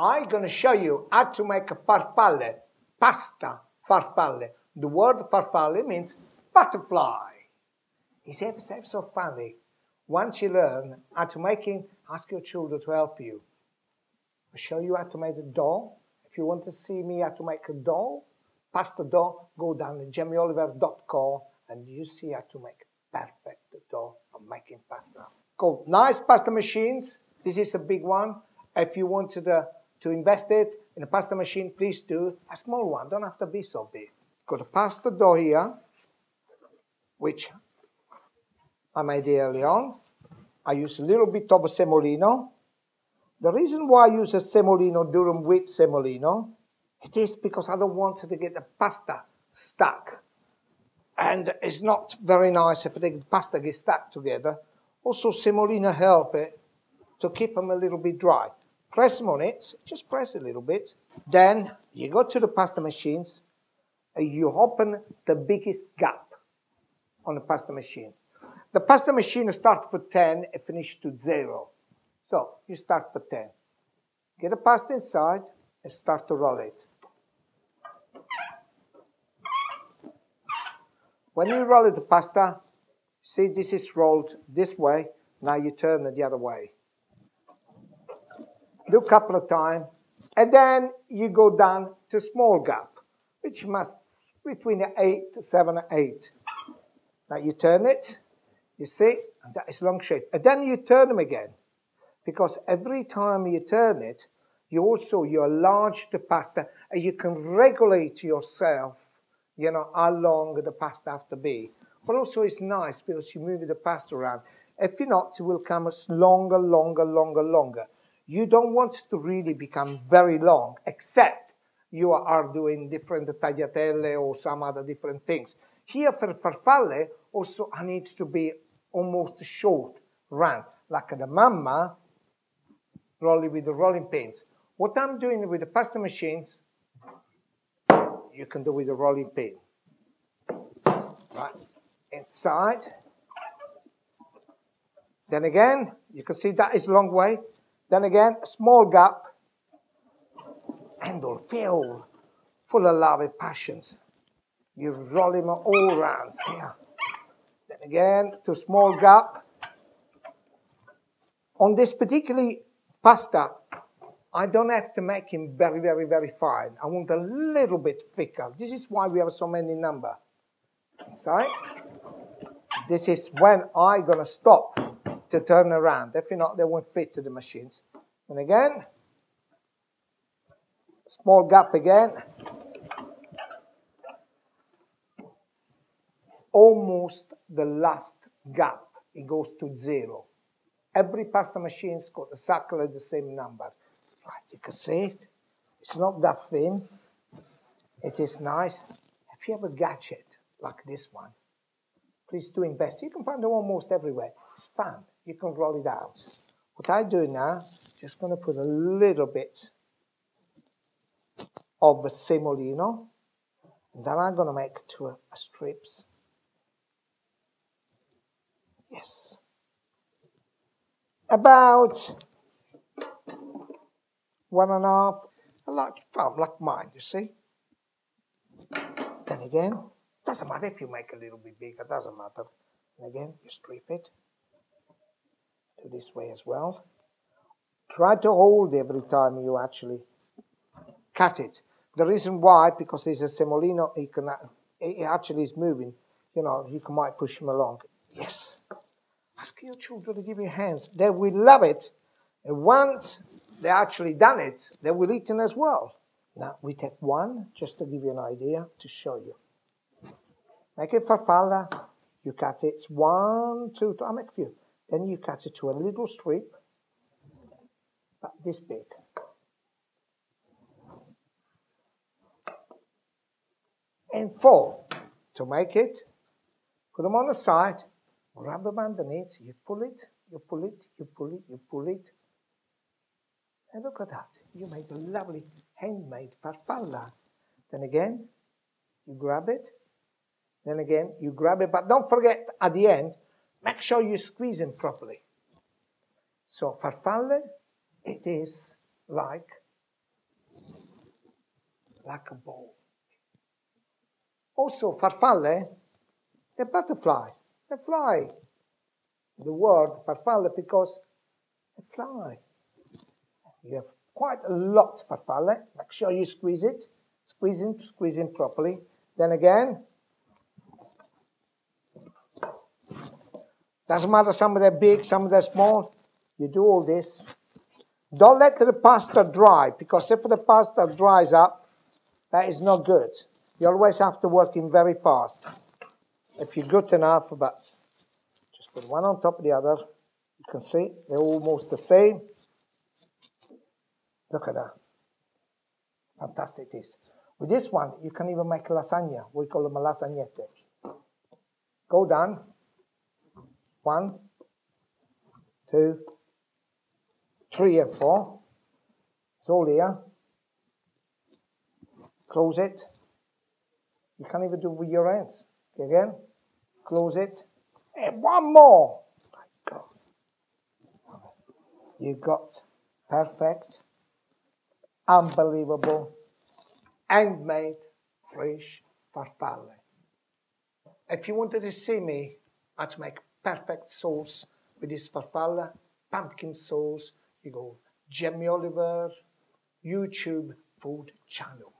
I'm going to show you how to make a farfalle, pasta farfalle. The word farfalle means butterfly. It's ever so funny. Once you learn how to make it, ask your children to help you. I'll show you how to make a dough. If you want to see me how to make a dough, pasta dough, go down to jemmyoliver.com and you see how to make perfect dough for making pasta. Cool. Nice pasta machines. This is a big one. If you wanted to invest it in a pasta machine, please do. A small one, don't have to be so big. Got a pasta dough here, which I made early on. I use a little bit of a semolino. The reason why I use a semolino, durum wheat semolino, it is because I don't want to get the pasta stuck. And it's not very nice if the pasta gets stuck together. Also, semolina help it to keep them a little bit dry. Press them on it, just press a little bit. Then you go to the pasta machines and you open the biggest gap on the pasta machine. The pasta machine starts for 10 and finishes to 0. So you start for 10. Get the pasta inside and start to roll it. When you roll the pasta, see this is rolled this way. Now you turn it the other way. Do a couple of times, and then you go down to small gap, which must between 8, 7, and 8. Now you turn it, you see, and that is long shape. And then you turn them again, because every time you turn it, you enlarge the pasta, and you can regulate yourself, how long the pasta has to be. But also it's nice because you move the pasta around. If not, it will come longer, longer, longer, longer. You don't want to really become very long, except you are doing different tagliatelle or some other different things. Here for farfalle, also I need to be almost short, round, like the mamma rolling with the rolling pins. What I'm doing with the pasta machines, you can do with the rolling pin. Right, inside. Then again, you can see that is a long way. Then again, a small gap, and all filled, full of love and passions. You roll him all round here. Then again, to small gap. On this particular pasta, I don't have to make him very, very, very fine. I want a little bit thicker. This is why we have so many numbers. Inside. This is when I'm going to stop to turn around. If not, they won't fit to the machines. And again, small gap again. Almost the last gap, it goes to 0. Every pasta machine's got exactly the same number. Right, you can see it. It's not that thin. It is nice. If you have a gadget like this one, please do invest. You can find them almost everywhere. It's fun. You can roll it out. What I do now, just going to put a little bit of the semolino. And then I'm going to make 2 strips. Yes. About 1.5, like mine, you see. Then again, doesn't matter if you make a little bit bigger, doesn't matter. And again, you strip it. Do this way as well. Try to hold every time you actually cut it. The reason why, because there's a semolino, it actually is moving. You might push them along. Yes. Ask your children to give you hands. They will love it. And once they actually done it, they will eat it as well. Now, we take one, just to give you an idea, to show you. Make it farfalla. You cut it 1, 2, 3, I make a few. Then you cut it to a little strip, about this big. And 4, to make it, put them on the side, grab them underneath, you pull it, you pull it, you pull it, you pull it. And look at that, you made a lovely handmade farfalla. Then again, you grab it. Then again, you grab it, but don't forget at the end, make sure you squeeze them properly. So farfalle, it is like like a ball. Also, farfalle, they're butterflies. They fly. The word farfalle because they fly. You have quite a lot of farfalle. Make sure you squeeze it. Squeeze in properly. Then again, doesn't matter, some of them big, some of them small. You do all this. Don't let the pasta dry, because if the pasta dries up, that is not good. You always have to work in very fast. If you're good enough, but just put one on top of the other. You can see they're almost the same. Look at that. Fantastic it is. With this one, you can even make lasagna. We call them a lasagnette. Go down. 1, 2, 3 and 4. It's all here. Close it. You can even do it with your hands. Again, close it. And one more. My God. You got perfect, unbelievable, handmade, fresh farfalle. If you wanted to see me how to make perfect sauce with this farfalle, pumpkin sauce, you go Jamie Oliver YouTube food channel.